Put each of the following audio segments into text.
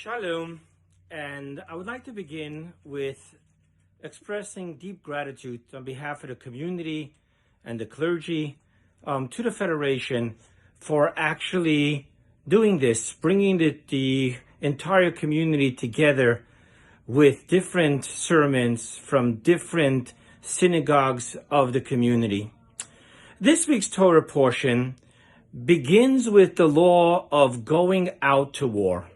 Shalom, and I would like to begin with expressing deep gratitude on behalf of the community and the clergy to the Federation for actually doing this, bringing the entire community together with different sermons from different synagogues of the community. This week's Torah portion begins with the law of going out to war.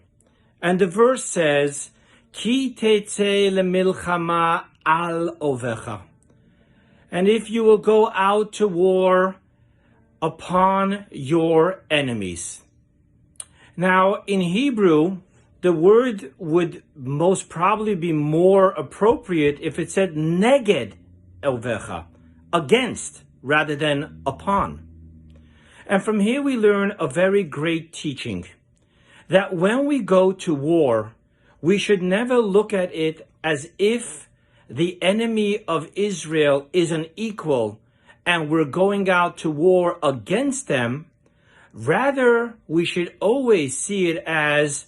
And the verse says, Ki Teitzei lemilchama al ovecha. And if you will go out to war upon your enemies. Now, in Hebrew, the word would most probably be more appropriate if it said neged ovecha, against, rather than upon. And from here we learn a very great teaching, that when we go to war, we should never look at it as if the enemy of Israel is an equal and we're going out to war against them. Rather, we should always see it as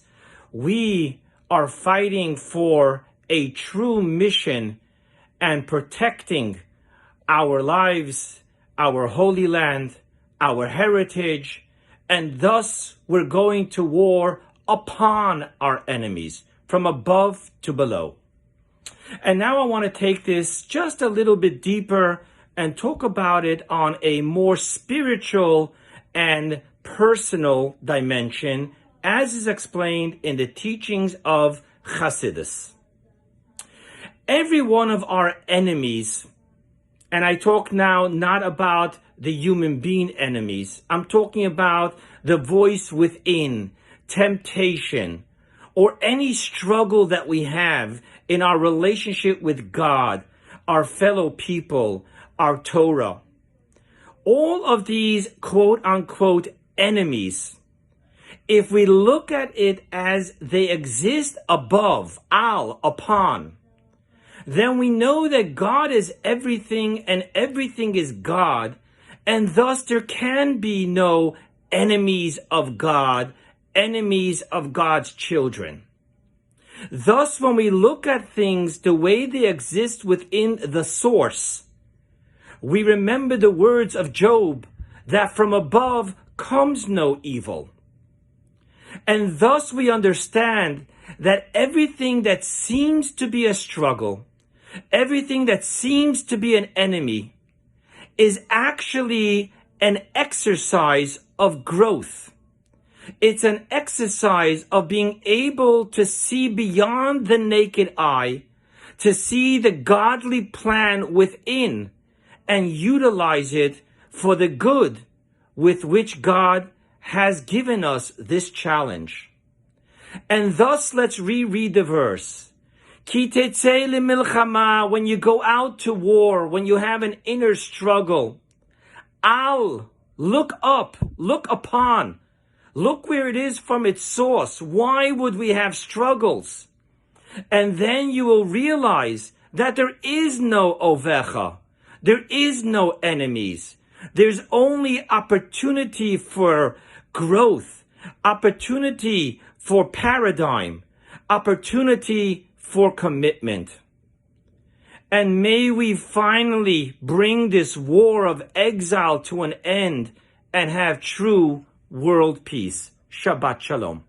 we are fighting for a true mission and protecting our lives, our holy land, our heritage, and thus we're going to war upon our enemies, from above to below. And now I want to take this just a little bit deeper and talk about it on a more spiritual and personal dimension, as is explained in the teachings of Chassidus. Every one of our enemies, and I talk now not about the human being enemies, I'm talking about the voice within, temptation, or any struggle that we have in our relationship with God, our fellow people, our Torah. All of these quote-unquote enemies, if we look at it as they exist above, upon, then we know that God is everything and everything is God, and thus there can be no enemies of God, enemies of God's children. Thus, when we look at things the way they exist within the source, we remember the words of Job, that from above comes no evil. And thus we understand that everything that seems to be a struggle, everything that seems to be an enemy, is actually an exercise of growth. It's an exercise of being able to see beyond the naked eye, to see the godly plan within and utilize it for the good with which God has given us this challenge. And thus, let's reread the verse. Ki Teitzei lemilchama, when you go out to war, when you have an inner struggle, look up, look upon, look where it is from its source. Why would we have struggles? And then you will realize that there is no ovecha, there is no enemies. There's only opportunity for growth, opportunity for paradigm, opportunity for commitment. And may we finally bring this war of exile to an end and have true world peace. Shabbat Shalom.